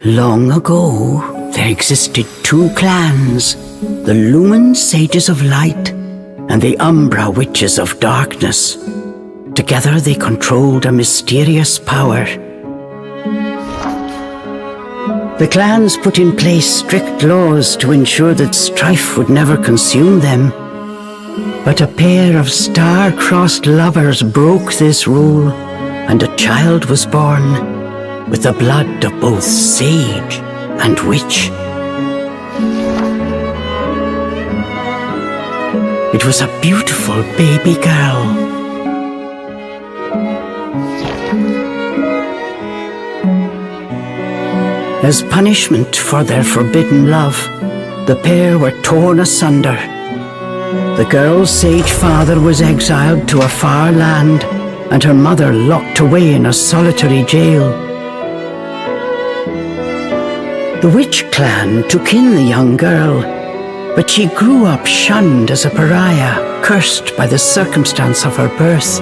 Long ago, there existed two clans, the Lumen Sages of Light and the Umbra Witches of Darkness. Together they controlled a mysterious power. The clans put in place strict laws to ensure that strife would never consume them. But a pair of star-crossed lovers broke this rule, and a child was born, with the blood of both sage and witch. It was a beautiful baby girl. As punishment for their forbidden love, the pair were torn asunder. The girl's sage father was exiled to a far land, and her mother locked away in a solitary jail. The witch clan took in the young girl, but she grew up shunned as a pariah, cursed by the circumstance of her birth.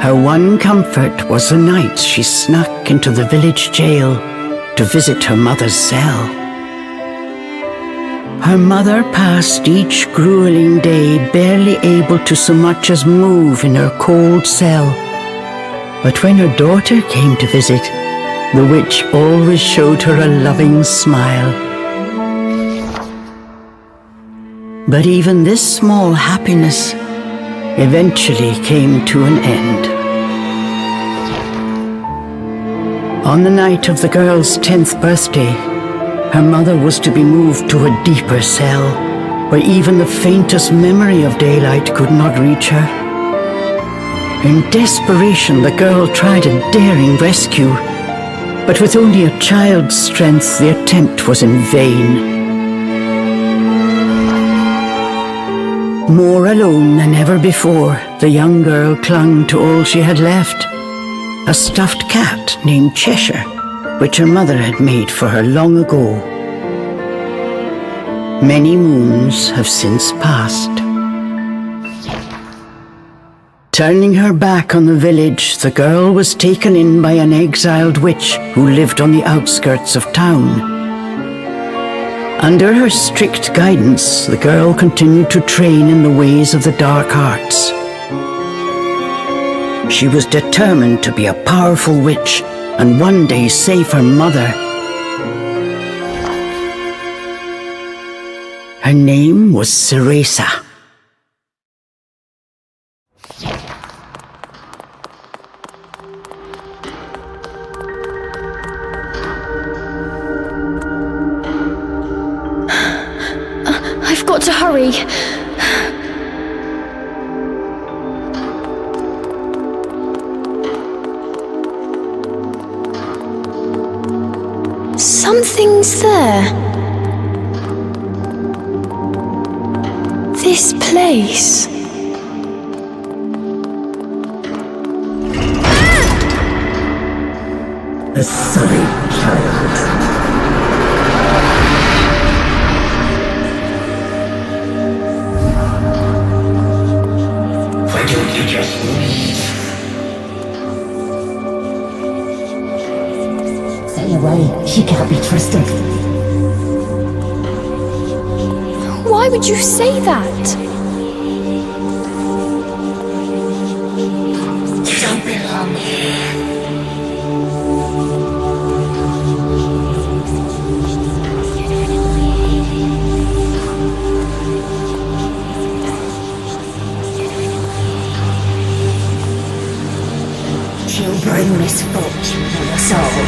Her one comfort was the nights she snuck into the village jail to visit her mother's cell. Her mother passed each grueling day barely able to so much as move in her cold cell. But when her daughter came to visit, the witch always showed her a loving smile. But even this small happiness eventually came to an end. On the night of the girl's 10th birthday, her mother was to be moved to a deeper cell, where even the faintest memory of daylight could not reach her. In desperation, the girl tried a daring rescue, but with only a child's strength, the attempt was in vain. More alone than ever before, the young girl clung to all she had left, a stuffed cat named Cheshire, which her mother had made for her long ago. Many moons have since passed. Turning her back on the village, the girl was taken in by an exiled witch who lived on the outskirts of town. Under her strict guidance, the girl continued to train in the ways of the dark arts. She was determined to be a powerful witch and one day save her mother. Her name was Cereza. I've got to hurry. Something's there. This place. A silly child. Why don't you just leave? Stay away. She can't be trusted. Why would you say that? You don't belong here. She'll bring misfortune to us all.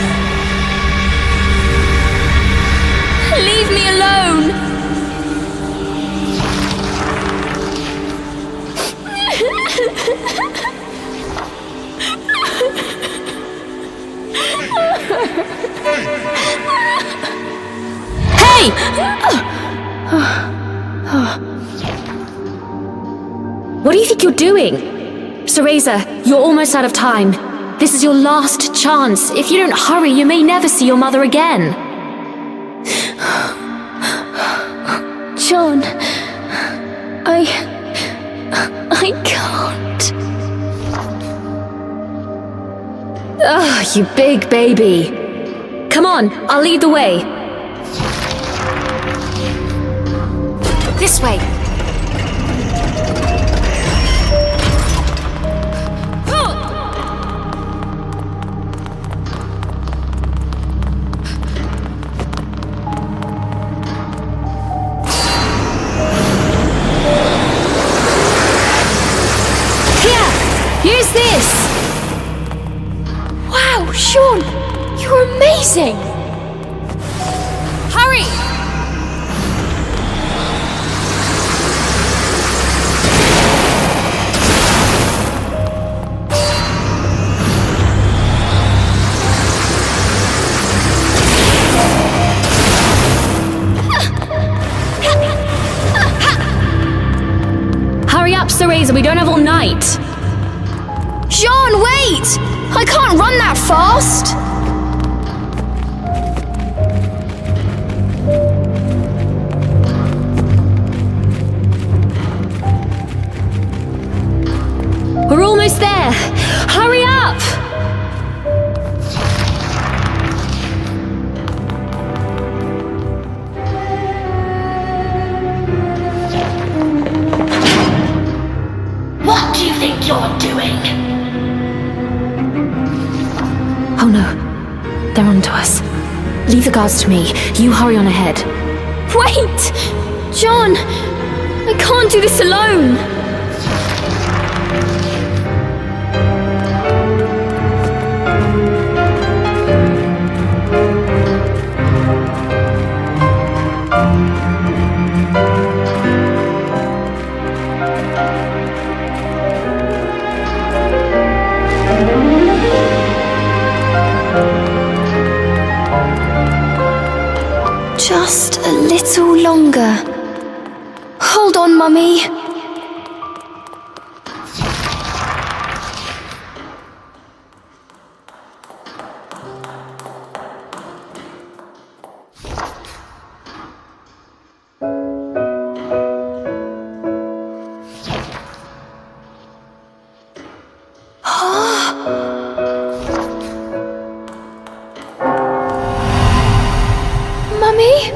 Leave me alone! Hey! What do you think you're doing? Cereza, you're almost out of time. This is your last chance. If you don't hurry, you may never see your mother again. John, I can't. Ugh, you big baby. Come on, I'll lead the way. This way. Use this! Wow, Sean! You're amazing! Hurry! Hurry up, Cereza, we don't have all night! John, wait! I can't run that fast! We're almost there! Hurry up! What do you think you're doing? Oh no, they're onto us. Leave the guards to me. You hurry on ahead. Wait! John! I can't do this alone! Just a little longer. Hold on, Mummy. Mummy?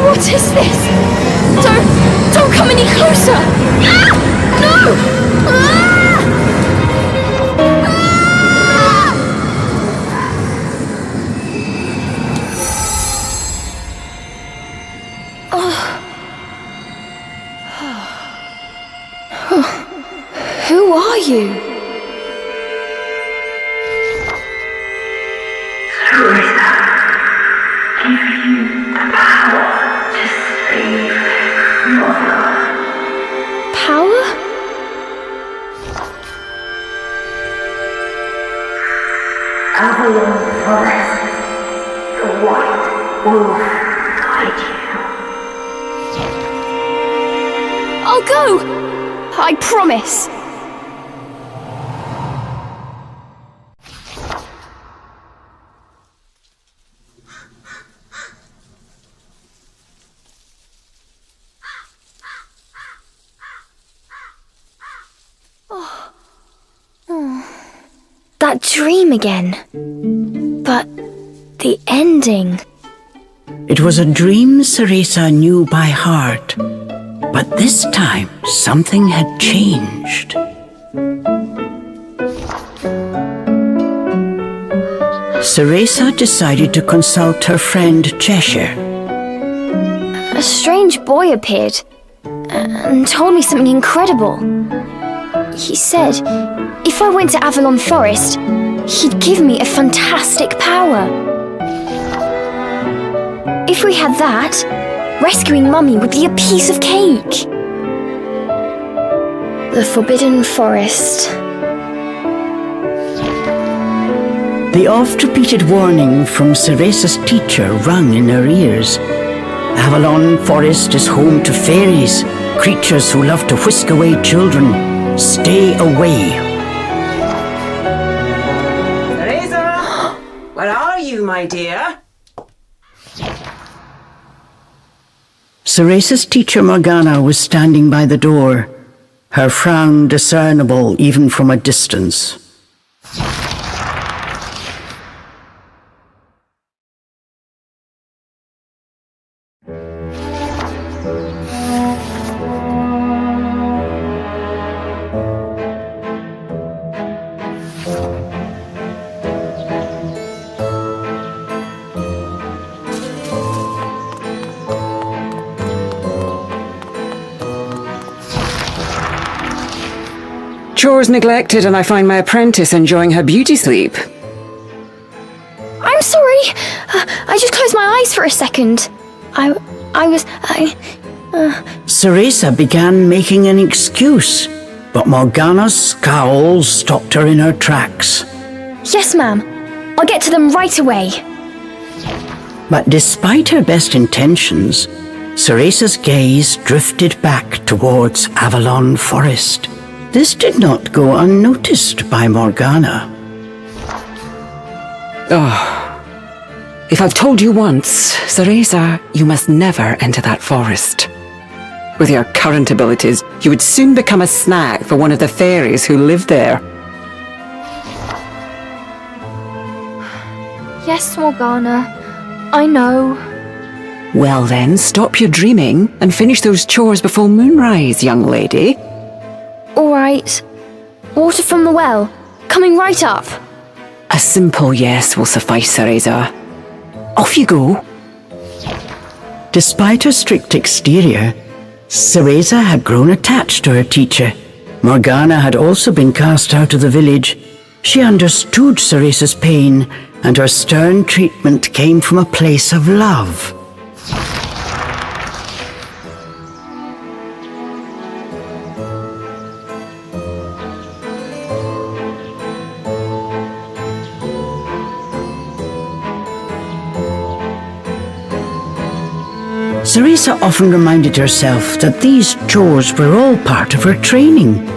What is this? Don't come any closer! Ah! No! Ah! Ah! Who are you? Cereza, give you the power to save Mother. Power? Avalon Forest, the white wolf guide you. I'll go! I promise! That dream again. But the ending. It was a dream Cereza knew by heart, but this time something had changed. Cereza decided to consult her friend Cheshire. A strange boy appeared and told me something incredible. He said if I went to Avalon Forest, he'd give me a fantastic power. If we had that, rescuing Mummy would be a piece of cake. The Forbidden Forest. The oft-repeated warning from Cereza's teacher rung in her ears. Avalon Forest is home to fairies, creatures who love to whisk away children. Stay away. Cereza! Where are you, my dear? Cereza's teacher Morgana was standing by the door, her frown discernible even from a distance. Chores neglected, and I find my apprentice enjoying her beauty sleep. I'm sorry. I just closed my eyes for a second. Cereza began making an excuse, but Morgana's scowl stopped her in her tracks. Yes, ma'am. I'll get to them right away. But despite her best intentions, Cereza's gaze drifted back towards Avalon Forest. This did not go unnoticed by Morgana. If I've told you once, Cereza, you must never enter that forest. With your current abilities, you would soon become a snack for one of the fairies who live there. Yes, Morgana. I know. Well then, stop your dreaming and finish those chores before moonrise, young lady. All right. Water from the well. Coming right up. A simple yes will suffice, Cereza. Off you go. Despite her strict exterior, Cereza had grown attached to her teacher. Morgana had also been cast out of the village. She understood Cereza's pain, and her stern treatment came from a place of love. Cereza often reminded herself that these chores were all part of her training.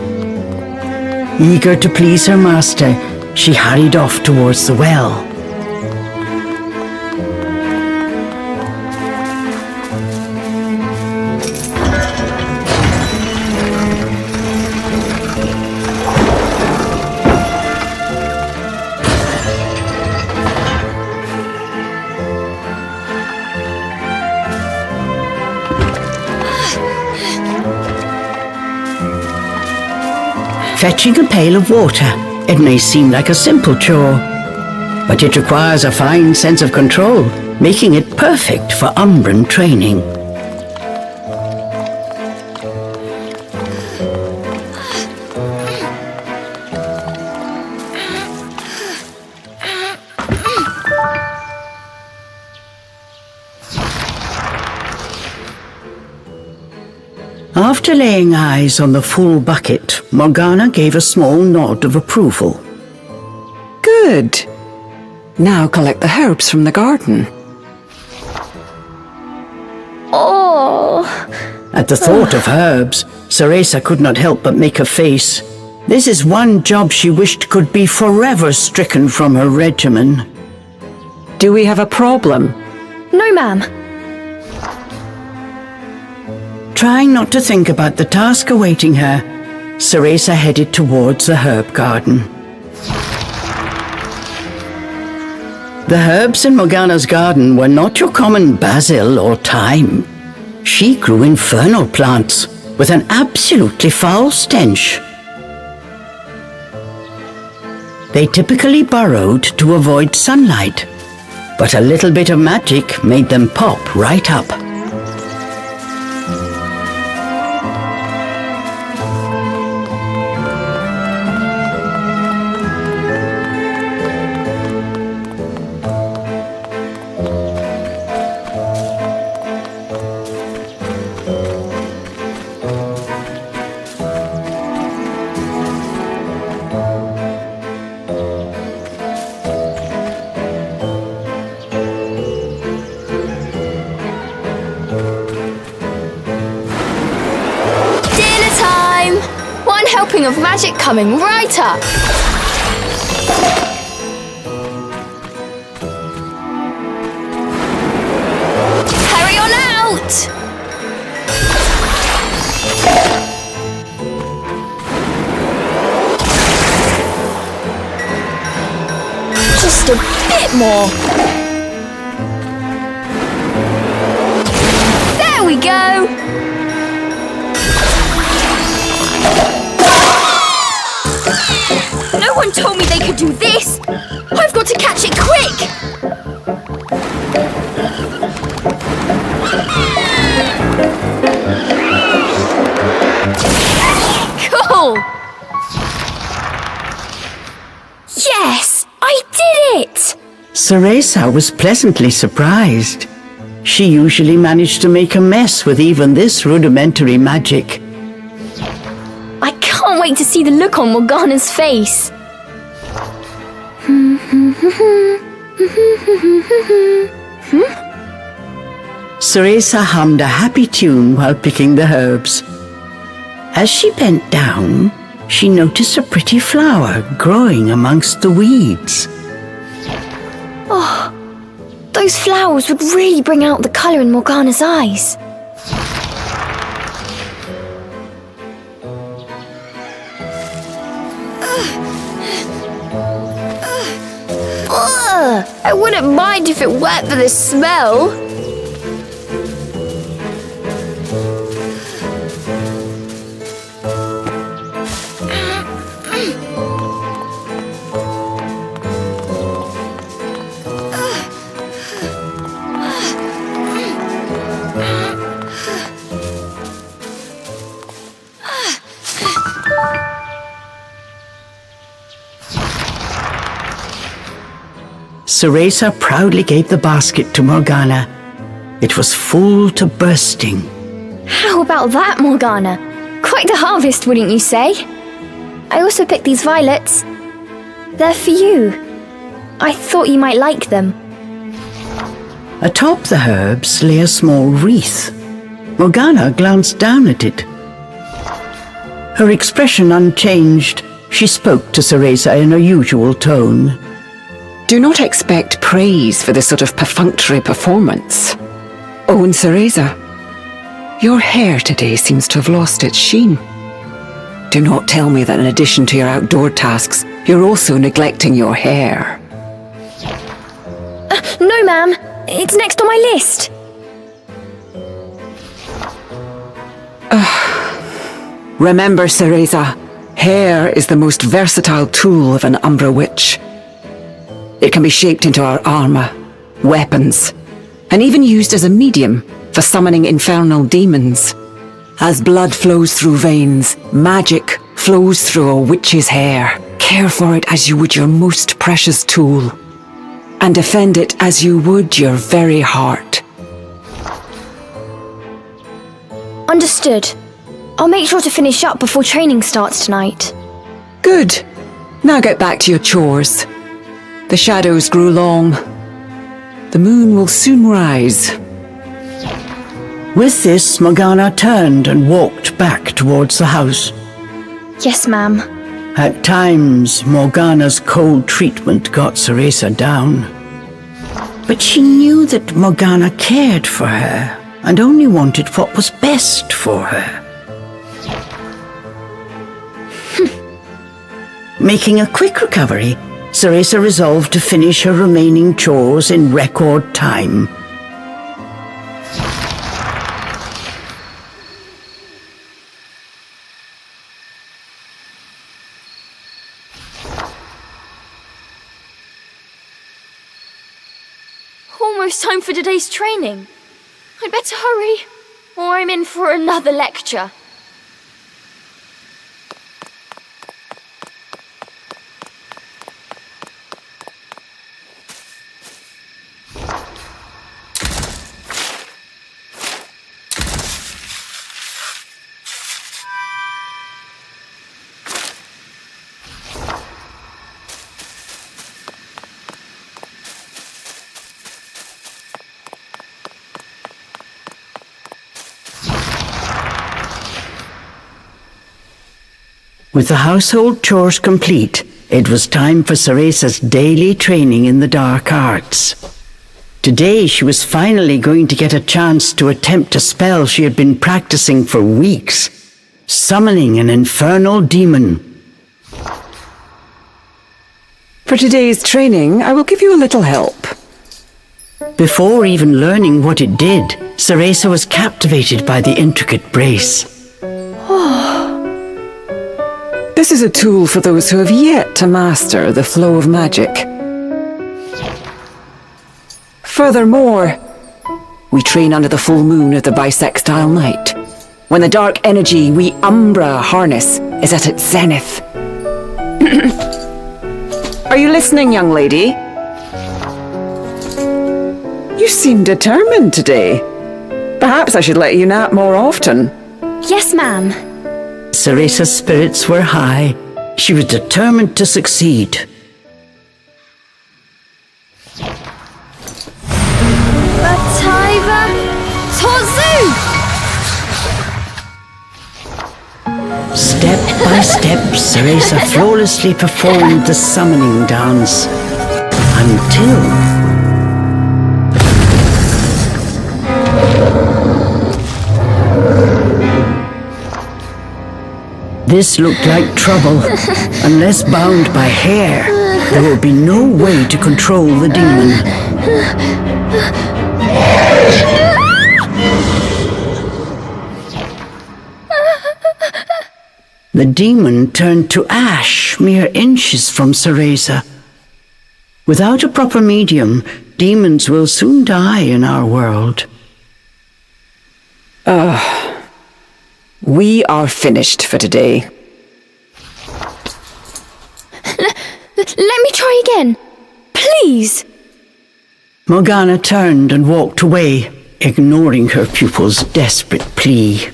Eager to please her master, she hurried off towards the well. Fetching a pail of water. It may seem like a simple chore, but it requires a fine sense of control, making it perfect for Umbran training. After laying eyes on the full bucket, Morgana gave a small nod of approval. Good. Now collect the herbs from the garden. Oh. At the thought of herbs, Cereza could not help but make a face. This is one job she wished could be forever stricken from her regimen. Do we have a problem? No, ma'am. Trying not to think about the task awaiting her, Cereza headed towards the herb garden. The herbs in Morgana's garden were not your common basil or thyme. She grew infernal plants with an absolutely foul stench. They typically burrowed to avoid sunlight, but a little bit of magic made them pop right up. dripping of magic coming right up. Hurry on out! Just a bit more. There we go! No one told me they could do this! I've got to catch it quick! Cool! Yes! I did it! Cereza was pleasantly surprised. She usually managed to make a mess with even this rudimentary magic. I can't wait to see the look on Morgana's face. Cereza hummed a happy tune while picking the herbs. As she bent down, she noticed a pretty flower growing amongst the weeds. Oh, those flowers would really bring out the colour in Morgana's eyes. I wouldn't mind if it weren't for the smell. Cereza proudly gave the basket to Morgana. It was full to bursting. How about that, Morgana? Quite the harvest, wouldn't you say? I also picked these violets. They're for you. I thought you might like them. Atop the herbs lay a small wreath. Morgana glanced down at it. Her expression unchanged, she spoke to Cereza in her usual tone. Do not expect praise for this sort of perfunctory performance. Oh, and Cereza, your hair today seems to have lost its sheen. Do not tell me that in addition to your outdoor tasks, you're also neglecting your hair. No, ma'am. It's next on my list. Remember, Cereza, hair is the most versatile tool of an Umbra witch. It can be shaped into our armor, weapons, and even used as a medium for summoning infernal demons. As blood flows through veins, magic flows through a witch's hair. Care for it as you would your most precious tool, and defend it as you would your very heart. Understood. I'll make sure to finish up before training starts tonight. Good. Now get back to your chores. The shadows grew long. The moon will soon rise. With this, Morgana turned and walked back towards the house. Yes, ma'am. At times, Morgana's cold treatment got Cereza down. But she knew that Morgana cared for her and only wanted what was best for her. Making a quick recovery, Cereza resolved to finish her remaining chores in record time. Almost time for today's training. I'd better hurry, or I'm in for another lecture. With the household chores complete, it was time for Cereza's daily training in the dark arts. Today she was finally going to get a chance to attempt a spell she had been practicing for weeks, summoning an infernal demon. For today's training, I will give you a little help. Before even learning what it did, Cereza was captivated by the intricate brace. This is a tool for those who have yet to master the flow of magic. Furthermore, we train under the full moon of the bisextile night, when the dark energy we Umbra harness is at its zenith. Are you listening, young lady? You seem determined today. Perhaps I should let you nap more often. Yes, ma'am. Cereza's spirits were high. She was determined to succeed. Bataiva Tozu! Step by step, Cereza flawlessly performed the summoning dance. Until... This looked like trouble. Unless bound by hair, there would be no way to control the demon. The demon turned to ash mere inches from Cereza. Without a proper medium, demons will soon die in our world. We are finished for today. Let me try again. Please. Morgana turned and walked away, ignoring her pupil's desperate plea.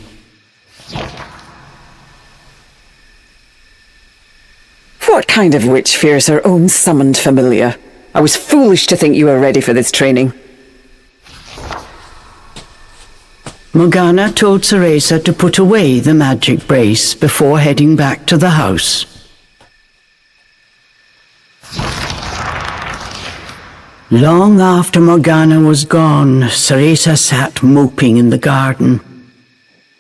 What kind of witch fears her own summoned familiar? I was foolish to think you were ready for this training. Morgana told Cereza to put away the magic brace before heading back to the house. Long after Morgana was gone, Cereza sat moping in the garden.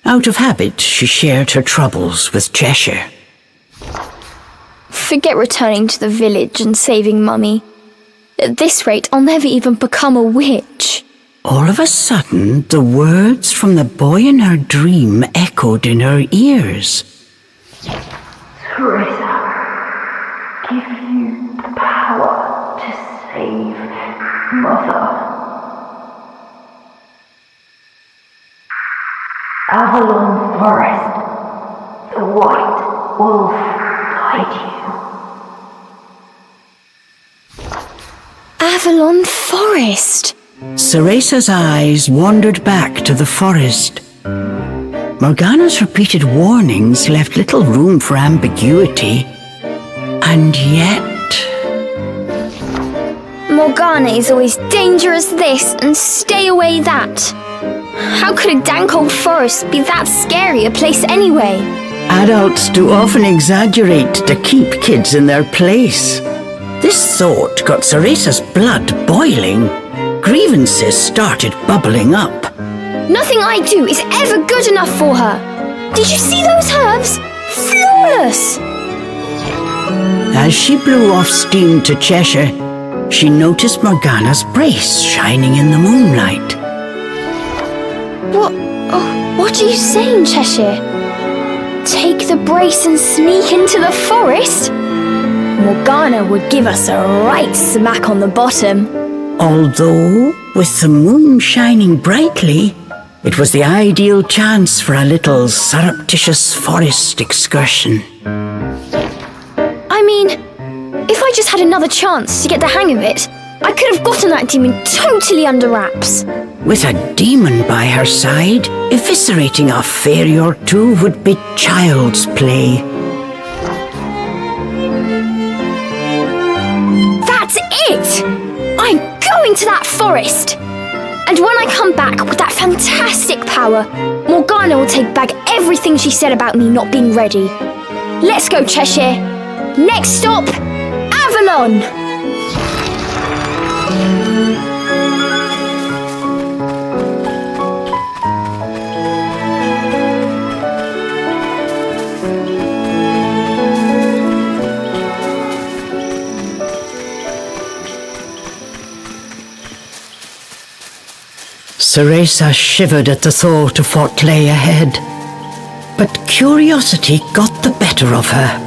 Out of habit, she shared her troubles with Cheshire. Forget returning to the village and saving Mummy. At this rate, I'll never even become a witch. All of a sudden, the words from the boy in her dream echoed in her ears. Cereza, give you the power to save Mother. Avalon Forest, the White Wolf guide you. Avalon Forest. Cereza's eyes wandered back to the forest. Morgana's repeated warnings left little room for ambiguity. And yet... Morgana is always danger as this and stay away that. How could a dank old forest be that scary a place anyway? Adults do often exaggerate to keep kids in their place. This thought got Cereza's blood boiling. Grievances started bubbling up. Nothing I do is ever good enough for her. Did you see those herbs? Flawless! As she blew off steam to Cheshire, she noticed Morgana's brace shining in the moonlight. What are you saying, Cheshire? Take the brace and sneak into the forest? Morgana would give us a right smack on the bottom. Although, with the moon shining brightly, it was the ideal chance for a little surreptitious forest excursion. I mean, if I just had another chance to get the hang of it, I could have gotten that demon totally under wraps. With a demon by her side, eviscerating a fairy or two would be child's play. That's it! I'm going to that forest! And when I come back with that fantastic power, Morgana will take back everything she said about me not being ready. Let's go, Cheshire. Next stop, Avalon. Cereza shivered at the thought of what lay ahead, but curiosity got the better of her.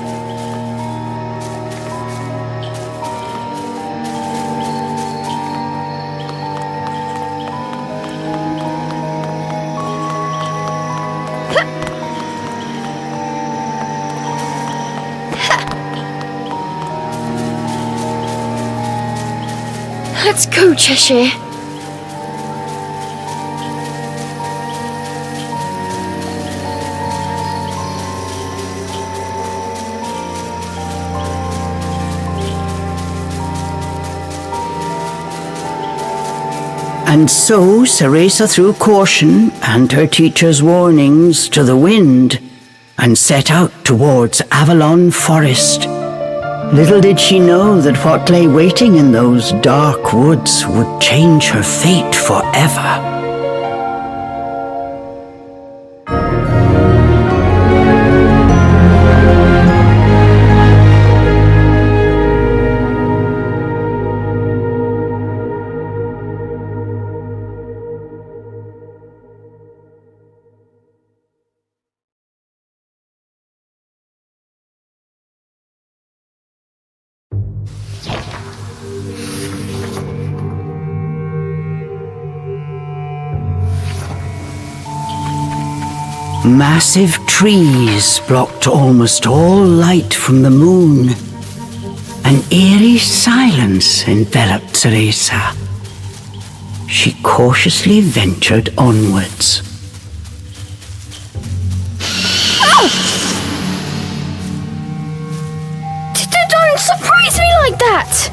Let's go, Cheshire. And so Cereza threw caution and her teacher's warnings to the wind and set out towards Avalon Forest. Little did she know that what lay waiting in those dark woods would change her fate forever. Massive trees blocked almost all light from the moon. An eerie silence enveloped Cereza. She cautiously ventured onwards. Don't surprise me like that!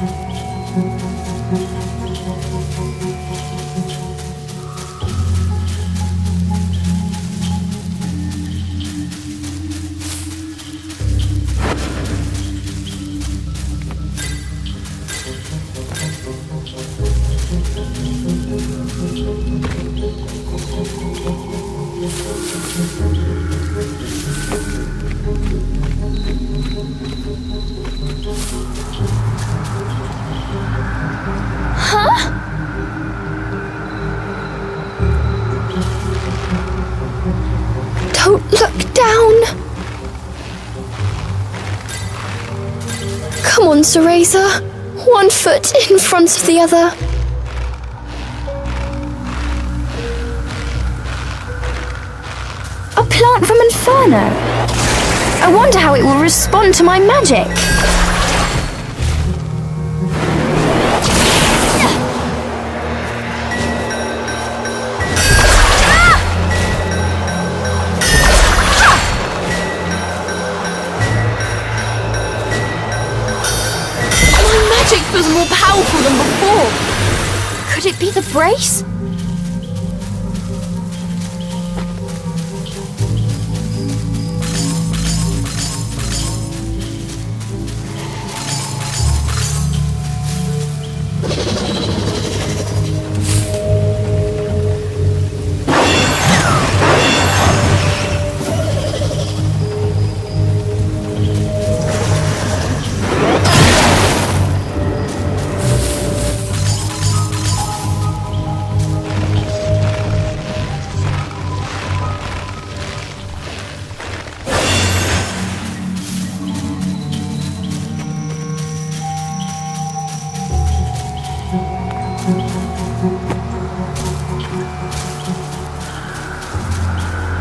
Don't look down. Come on, Cereza. One foot in front of the other. A plant from Inferno. I wonder how it will respond to my magic. Magic feels more powerful than before. Could it be the brace?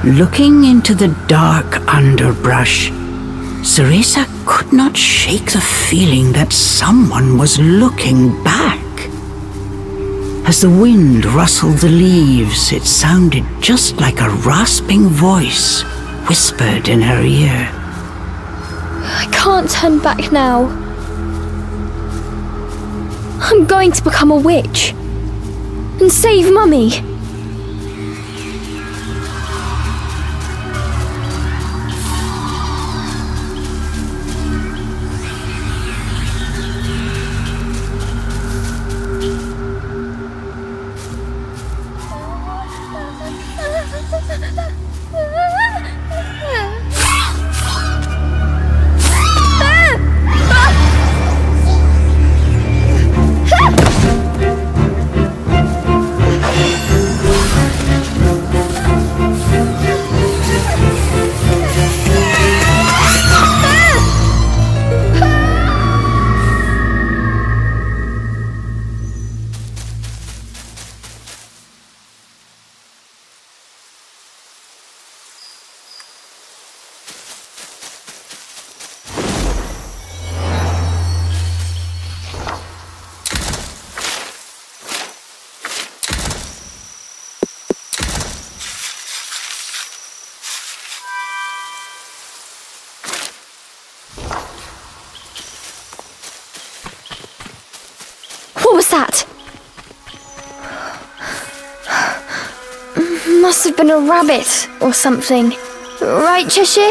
Looking into the dark underbrush, Cereza could not shake the feeling that someone was looking back. As the wind rustled the leaves, it sounded just like a rasping voice whispered in her ear. I can't turn back now. I'm going to become a witch and save Mummy. must have been a rabbit or something. Right, Cheshire?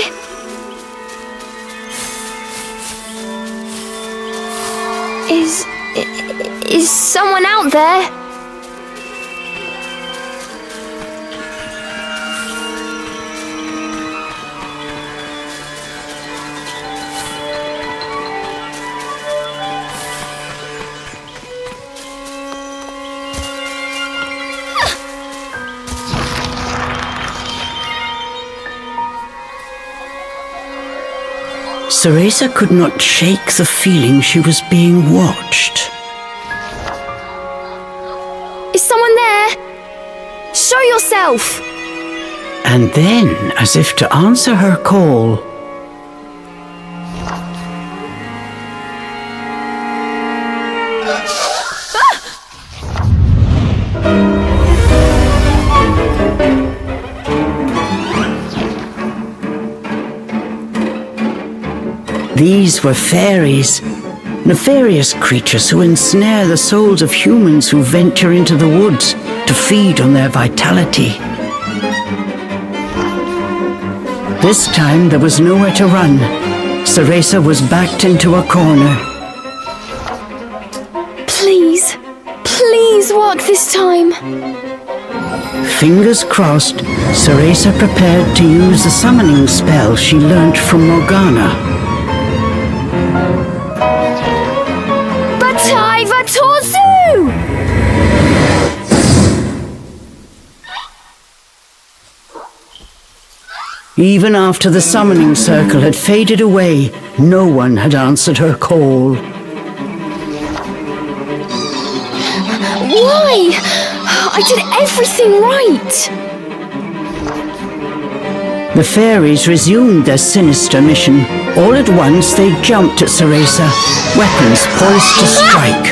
Is someone out there? Cereza could not shake the feeling she was being watched. Is someone there? Show yourself! And then, as if to answer her call, these were fairies, nefarious creatures who ensnare the souls of humans who venture into the woods to feed on their vitality. This time there was nowhere to run. Cereza was backed into a corner. Please, please work this time. Fingers crossed, Cereza prepared to use the summoning spell she learnt from Morgana. Bataiva Torzu! Even after the summoning circle had faded away, no one had answered her call. Why? I did everything right! The fairies resumed their sinister mission. All at once they jumped at Cereza, weapons poised to strike.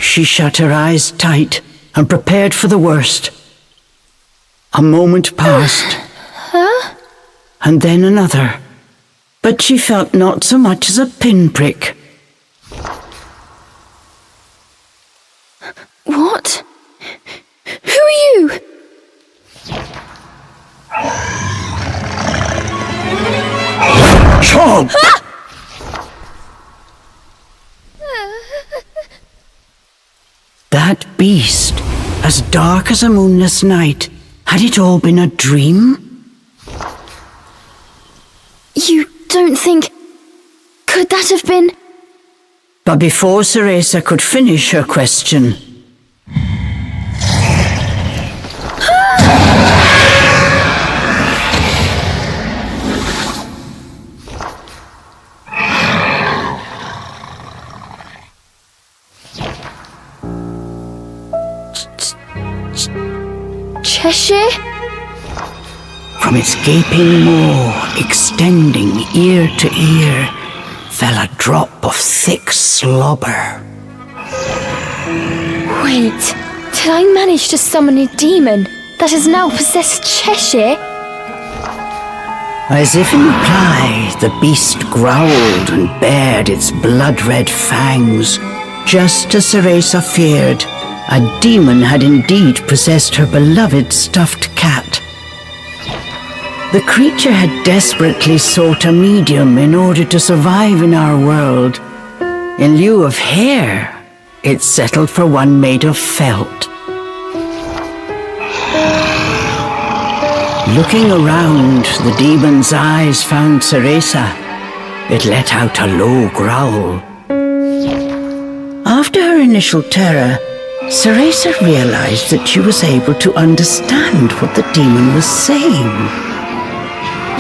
She shut her eyes tight and prepared for the worst. A moment passed, and then another, but she felt not so much as a pinprick. What? Who are you? Chomp! That beast, as dark as a moonless night, had it all been a dream? You don't think... Could that have been... But before Cereza could finish her question, Cheshire? from its gaping maw, extending ear to ear, fell a drop of thick slobber. Wait, did I manage to summon a demon that has now possessed Cheshire? As if in reply, the beast growled and bared its blood-red fangs. Just as Cereza feared, a demon had indeed possessed her beloved stuffed cat. The creature had desperately sought a medium in order to survive in our world. In lieu of hair, it settled for one made of felt. Looking around, the demon's eyes found Cereza. It let out a low growl. After her initial terror, Cereza realized that she was able to understand what the demon was saying.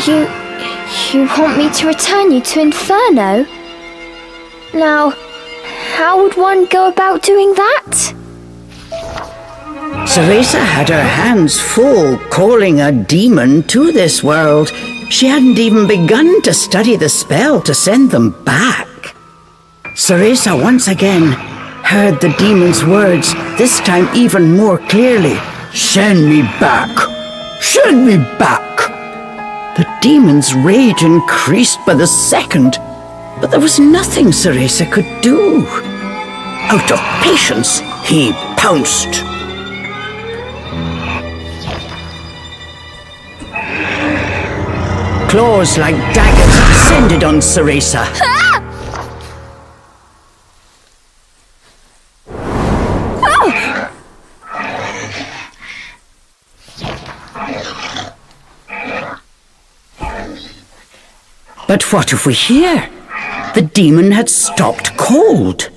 You want me to return you to Inferno? Now, how would one go about doing that? Cereza had her hands full calling a demon to this world. She hadn't even begun to study the spell to send them back. Cereza once again heard the demon's words, this time even more clearly. Send me back! Send me back! The demon's rage increased by the second, but there was nothing Cereza could do. Out of patience, he pounced. Claws like daggers descended on Cereza. But what of we hear? The demon had stopped cold.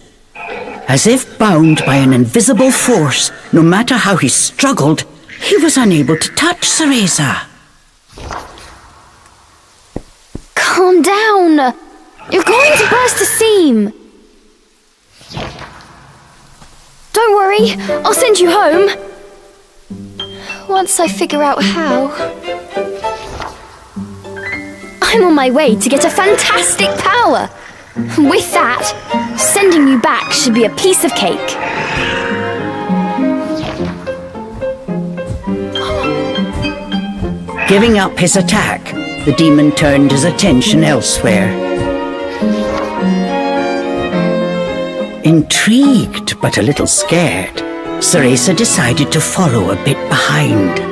As if bound by an invisible force, no matter how he struggled, he was unable to touch Cereza. Calm down. You're going to burst a seam. Don't worry, I'll send you home. Once I figure out how. I'm on my way to get a fantastic power. With that, sending you back should be a piece of cake. Giving up his attack, the demon turned his attention elsewhere. Intrigued but a little scared, Cereza decided to follow a bit behind.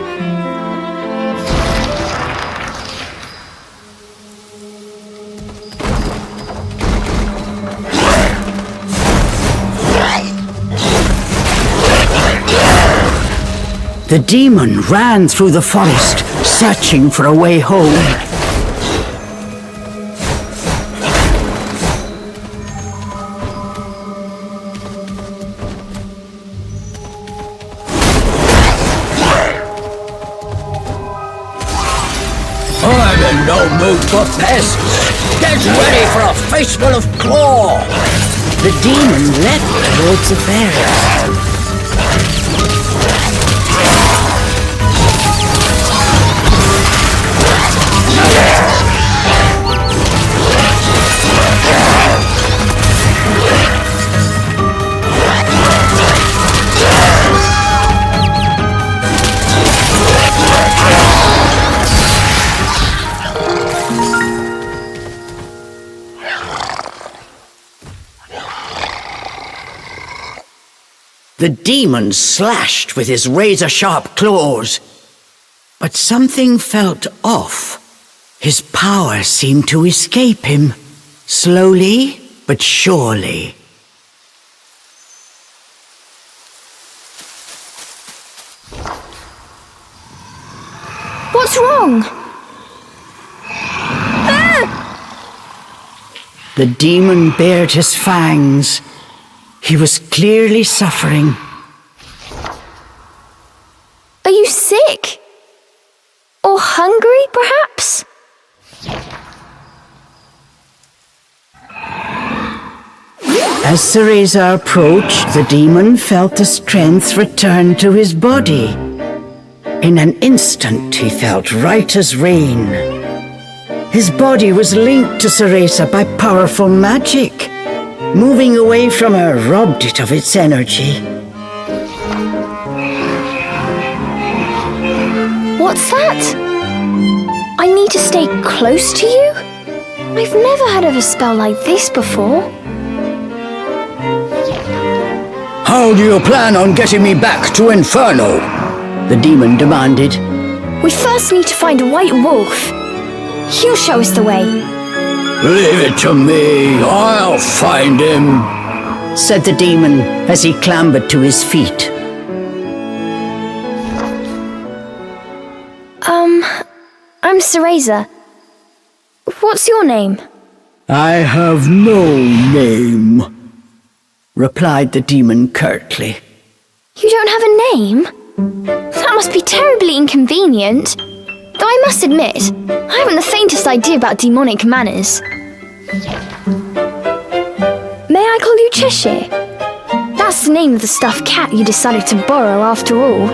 The demon ran through the forest, searching for a way home. I'm in no mood for pests. Get ready for a faceful of claw. The demon leapt towards the bear. The demon slashed with his razor-sharp claws. But something felt off. His power seemed to escape him, slowly but surely. What's wrong? The demon bared his fangs. He was clearly suffering. Are you sick? Or hungry, perhaps? As Cereza approached, the demon felt the strength return to his body. In an instant, he felt right as rain. His body was linked to Cereza by powerful magic. Moving away from her robbed it of its energy. What's that? I need to stay close to you? I've never heard of a spell like this before. How do you plan on getting me back to Inferno? The demon demanded. We first need to find a white wolf. He'll show us the way. Leave it to me, I'll find him, said the demon as he clambered to his feet. I'm Cereza. What's your name? I have no name, replied the demon curtly. You don't have a name? That must be terribly inconvenient. Though I must admit, I haven't the faintest idea about demonic manners. May I call you Cheshire? That's the name of the stuffed cat you decided to borrow after all.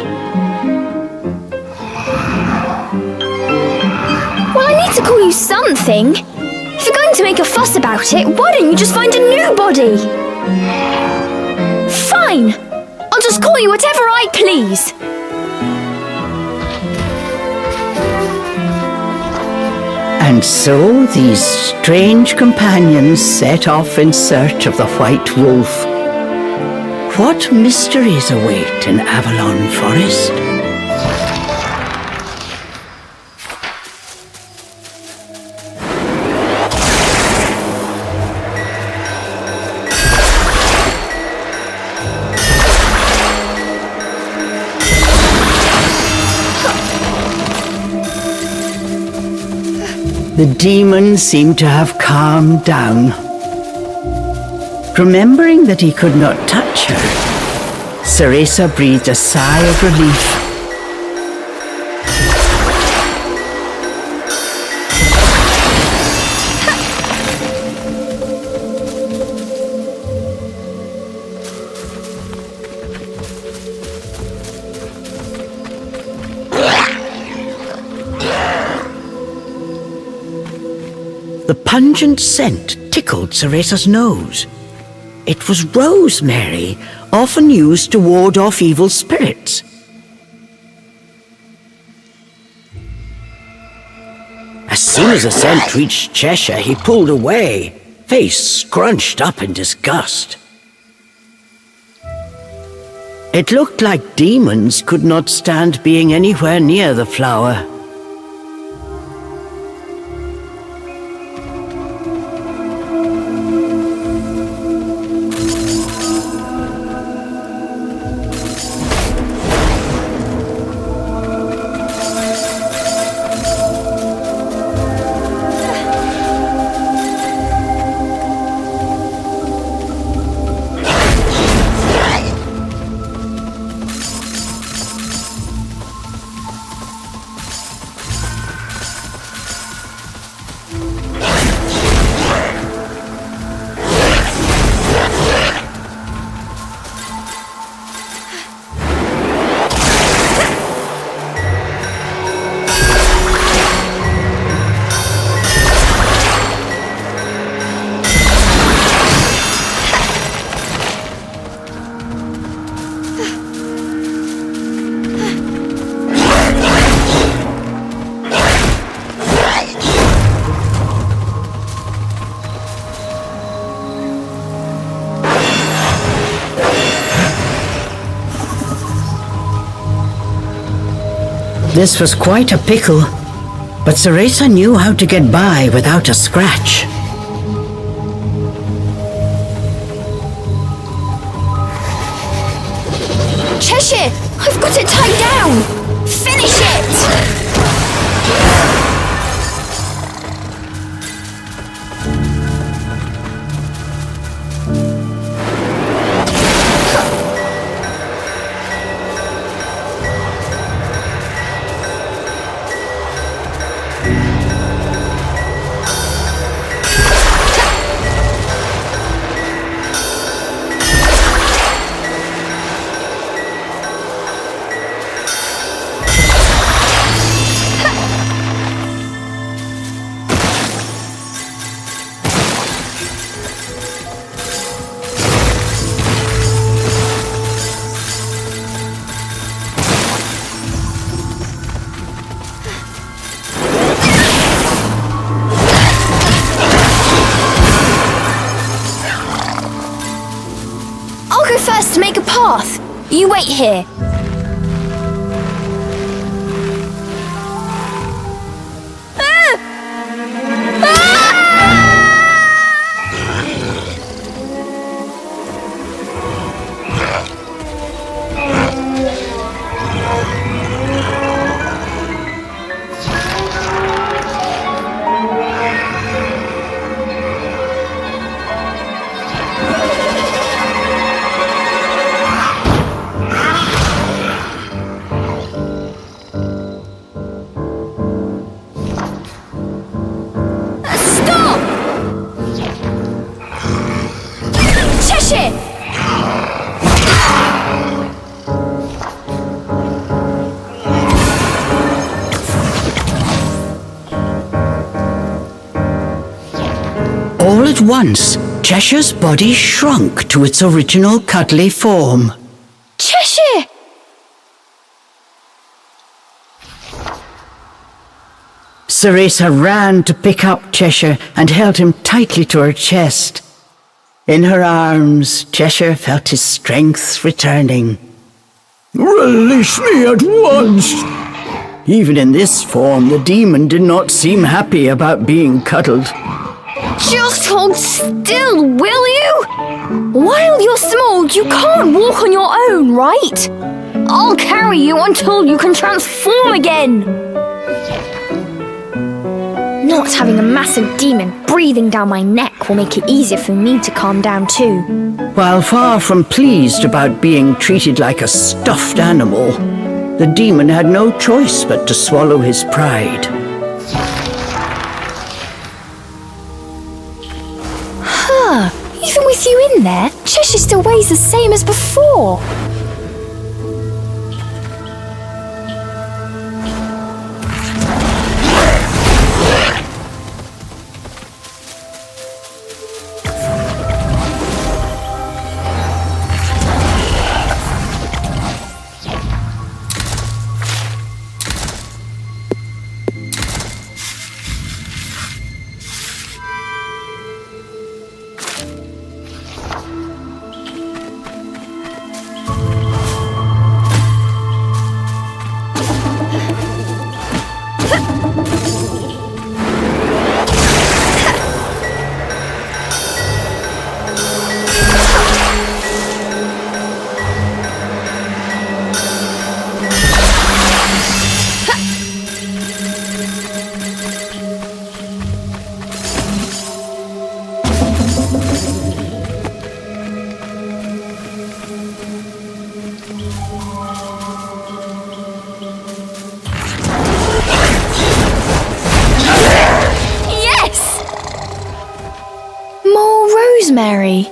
Well, I need to call you something. If you're going to make a fuss about it, why don't you just find a new body? Fine! I'll just call you whatever I please. And so these strange companions set off in search of the white wolf. what mysteries await in Avalon Forest? The demon seemed to have calmed down. Remembering that he could not touch her, Cereza breathed a sigh of relief. The pungent scent tickled Cereza's nose. It was rosemary, often used to ward off evil spirits. As soon as the scent reached Cheshire, he pulled away, face scrunched up in disgust. It looked like demons could not stand being anywhere near the flower. This was quite a pickle, but Cereza knew how to get by without a scratch. Cheshire! I've got it tied down! Finish it! I'll go first to make a path. You wait here. All at once, Cheshire's body shrunk to its original cuddly form. Cheshire! Cereza ran to pick up Cheshire and held him tightly to her chest. In her arms, Cheshire felt his strength returning. Release me at once! Even in this form, the demon did not seem happy about being cuddled. Just hold still, will you? While you're small, you can't walk on your own, right? I'll carry you until you can transform again. Not having a massive demon breathing down my neck will make it easier for me to calm down too. While far from pleased about being treated like a stuffed animal, the demon had no choice but to swallow his pride. Even with you in there, Cheshire still weighs the same as before. Rosemary.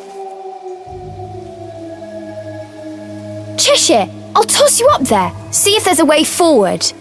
Cheshire, I'll toss you up there. See if there's a way forward.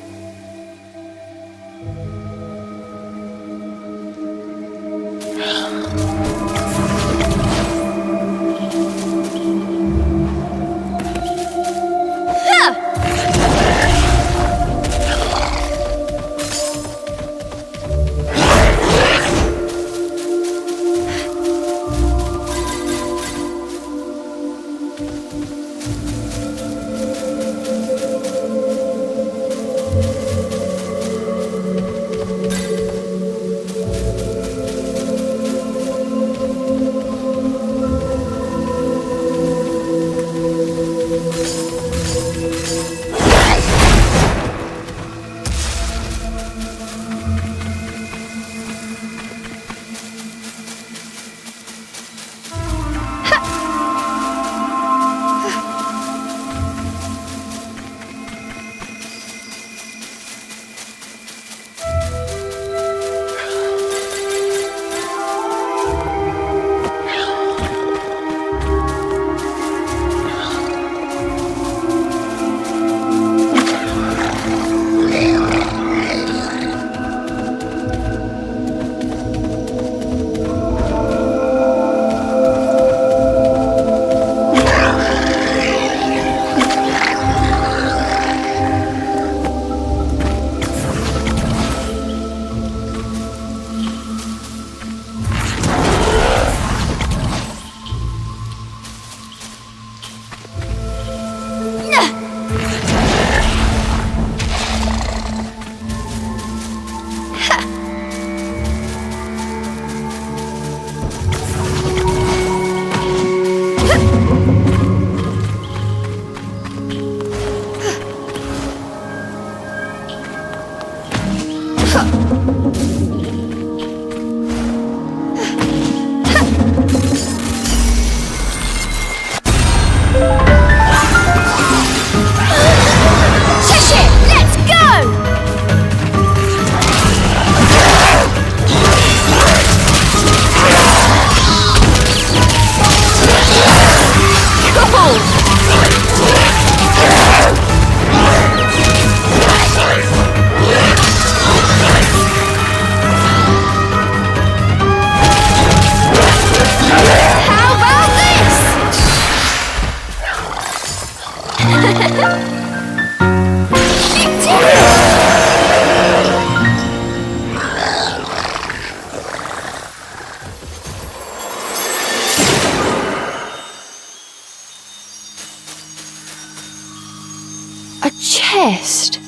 A chest?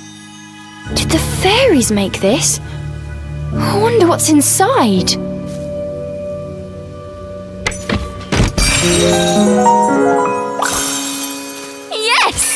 Did the fairies make this? I wonder what's inside. Yes!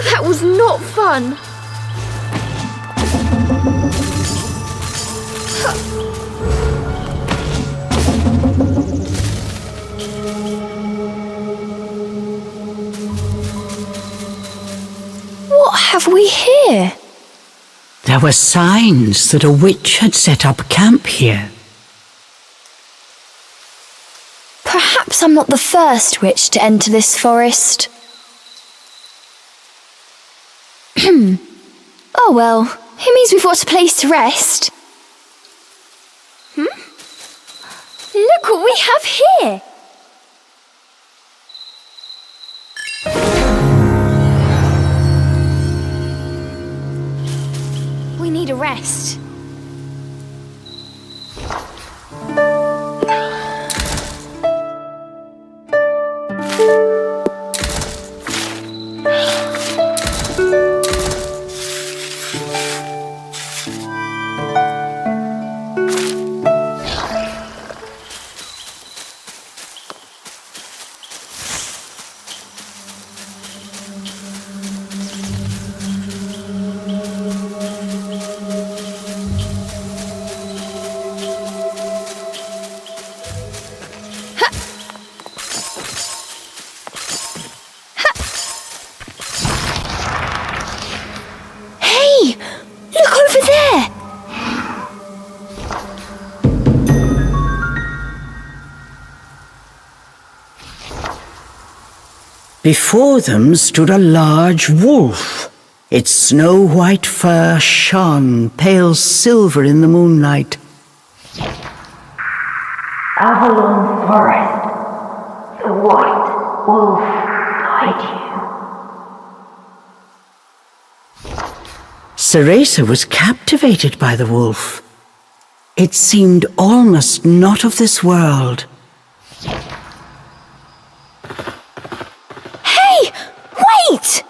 That was not fun. What have we here? There were signs that a witch had set up camp here. Perhaps I'm not the first witch to enter this forest. Oh well, it means we've got a place to rest. Look what we have here! We need a rest. Before them stood a large wolf. Its snow-white fur shone pale silver in the moonlight. Avalon Forest, the white wolf guide you. Cereza was captivated by the wolf. It seemed almost not of this world. Hey! Wait!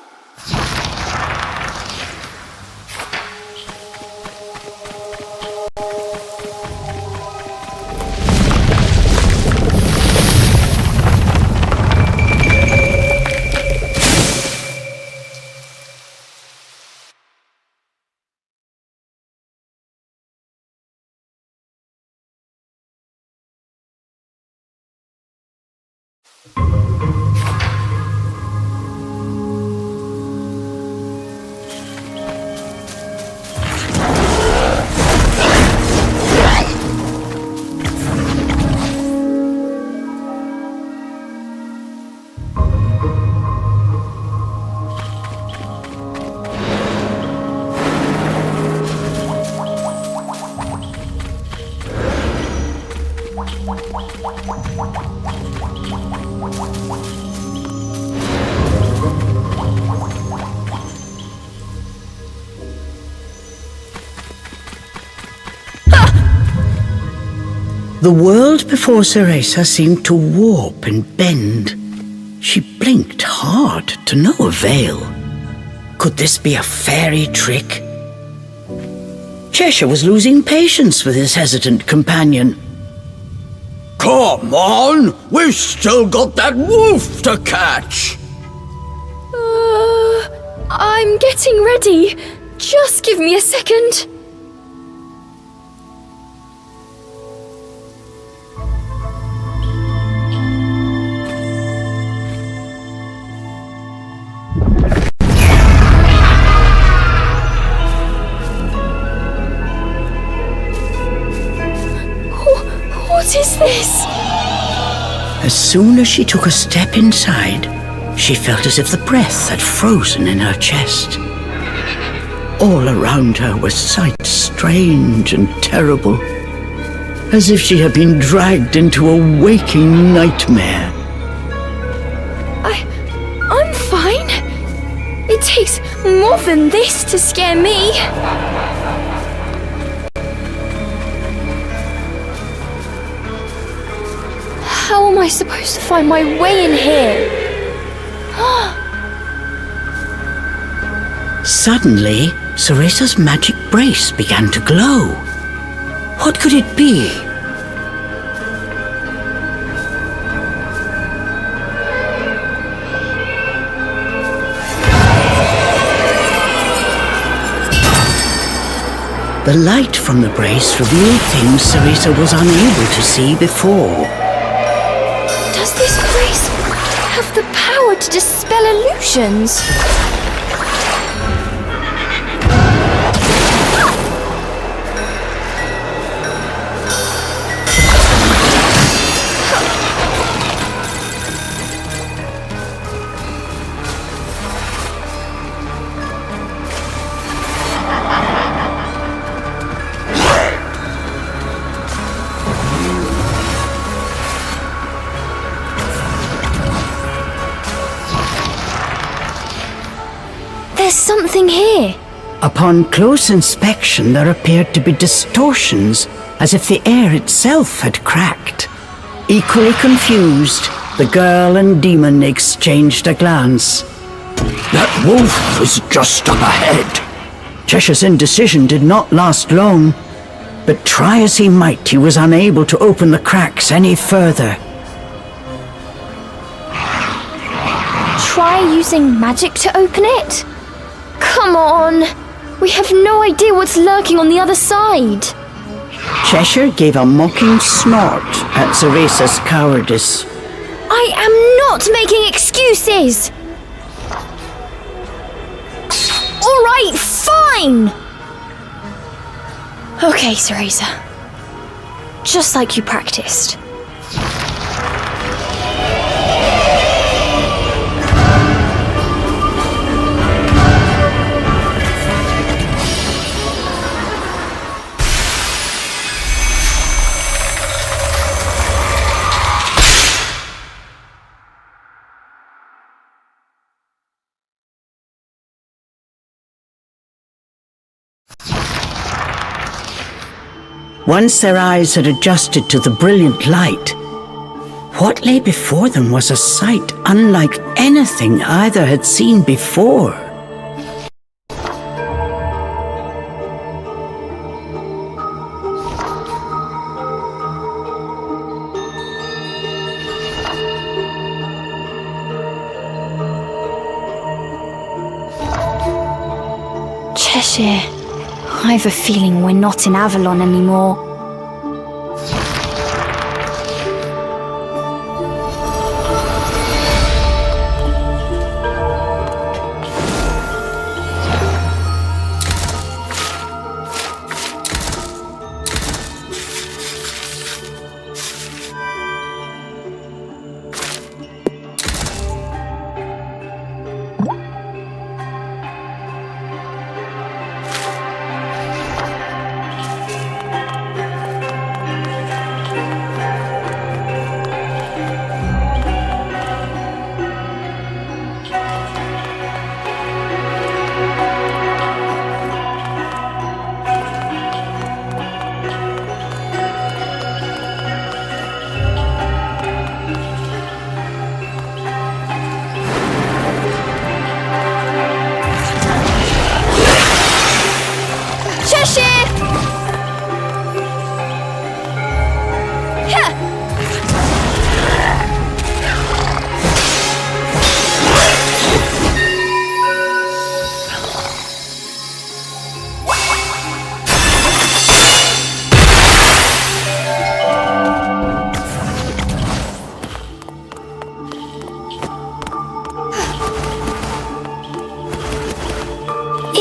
The world before Cereza seemed to warp and bend. She blinked hard to no avail. Could this be a fairy trick? Cheshire was losing patience with his hesitant companion. Come on, we've still got that wolf to catch. I'm getting ready. Just give me a second. What is this? As soon as she took a step inside, she felt as if the breath had frozen in her chest. All around her were sights strange and terrible, as if she had been dragged into a waking nightmare. I'm fine. It takes more than this to scare me. How am I supposed to find my way in here? Suddenly, Cereza's magic brace began to glow. What could it be? The light from the brace revealed things Cereza was unable to see before. Does this brace have the power to dispel illusions? There's something here. Upon close inspection, there appeared to be distortions, as if the air itself had cracked. Equally confused, the girl and demon exchanged a glance. That wolf is just up ahead. Cheshire's indecision did not last long, but try as he might, he was unable to open the cracks any further. Try using magic to open it? Come on! We have no idea what's lurking on the other side. Cheshire gave a mocking snort at Cereza's cowardice. I am not making excuses! Alright, fine! Okay, Cereza. Just like you practiced. Once their eyes had adjusted to the brilliant light, what lay before them was a sight unlike anything either had seen before. Cheshire, I have a feeling we're not in Avalon anymore.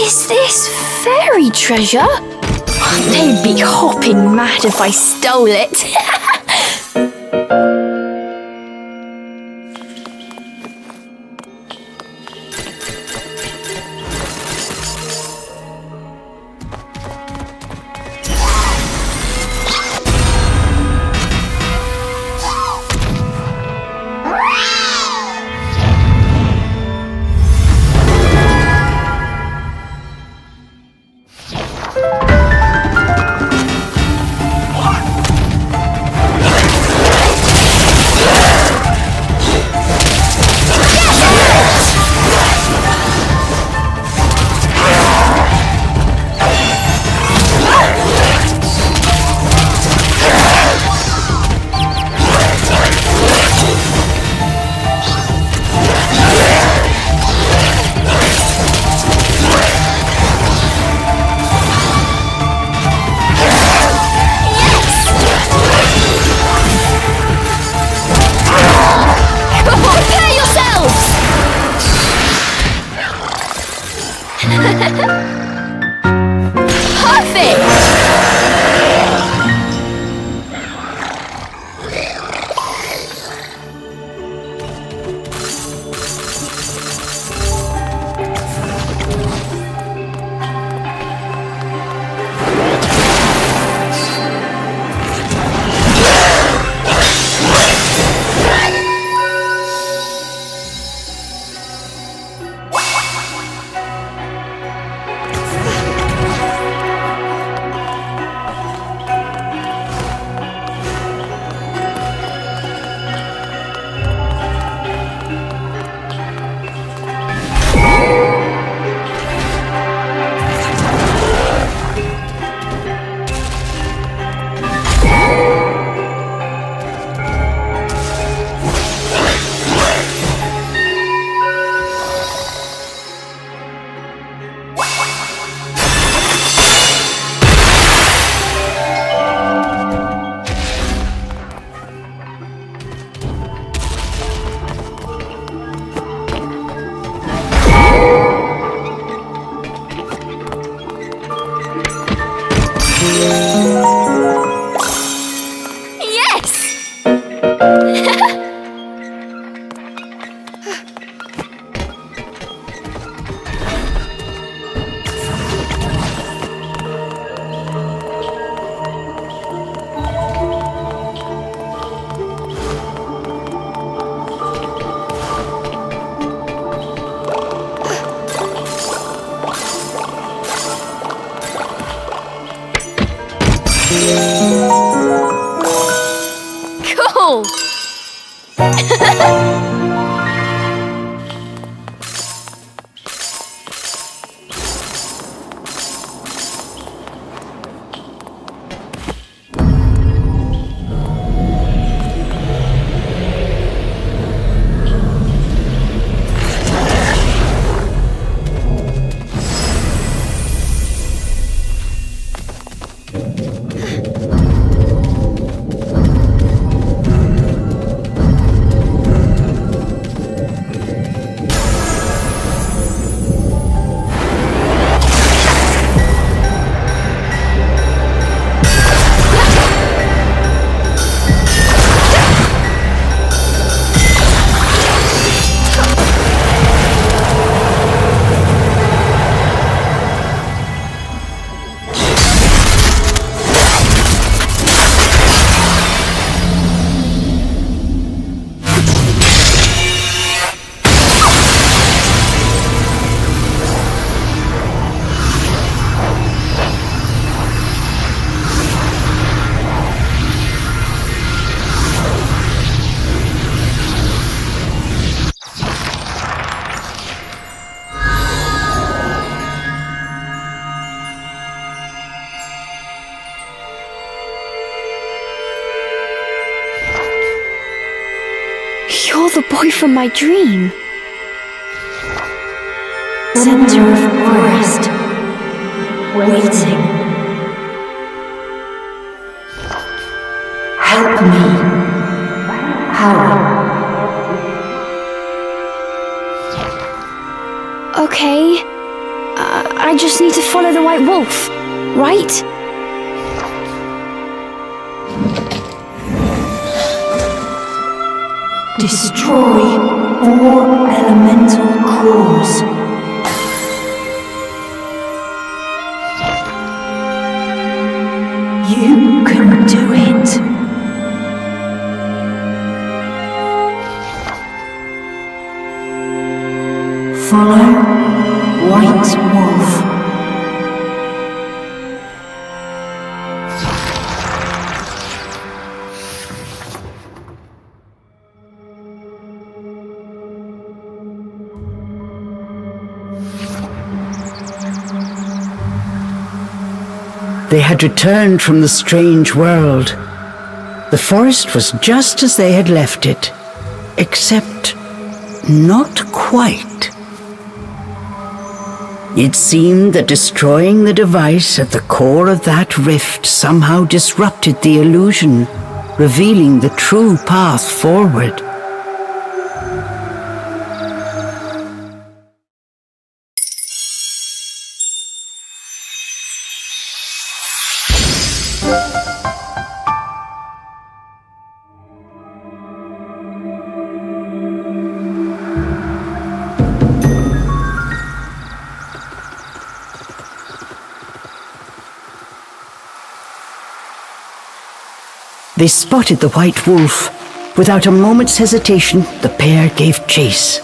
Is this fairy treasure? They'd be hopping mad if I stole it. Cool! You're the boy from my dream. Center of forest. Waiting. Help me. How? Okay. I just need to follow the white wolf, right? Destroy all elemental cores. You can do it. Follow White Wolf. They had returned from the strange world. The forest was just as they had left it, except not quite. It seemed that destroying the device at the core of that rift somehow disrupted the illusion, revealing the true path forward. They spotted the white wolf. Without a moment's hesitation, the pair gave chase.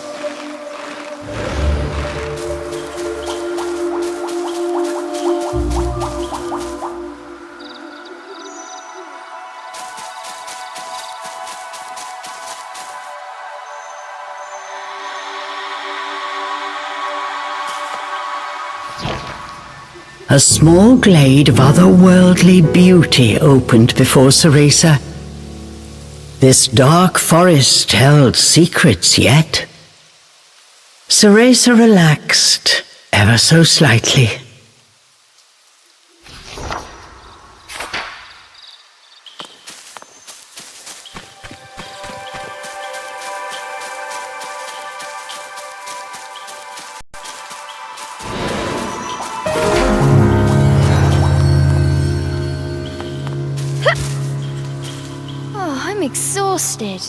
A small glade of otherworldly beauty opened before Cereza. This dark forest held secrets yet. Cereza relaxed, ever so slightly. I'm exhausted.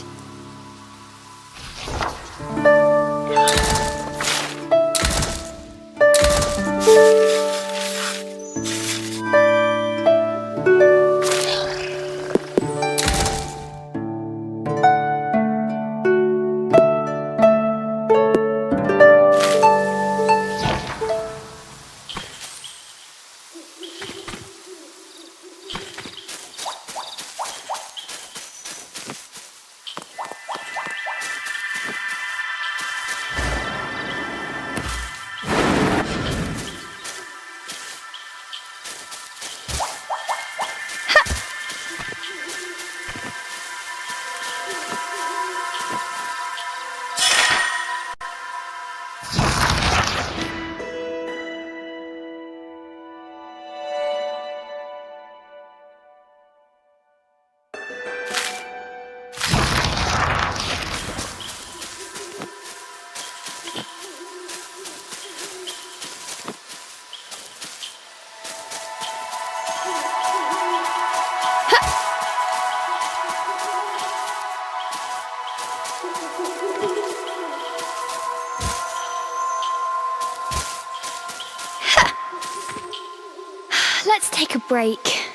Let's take a break.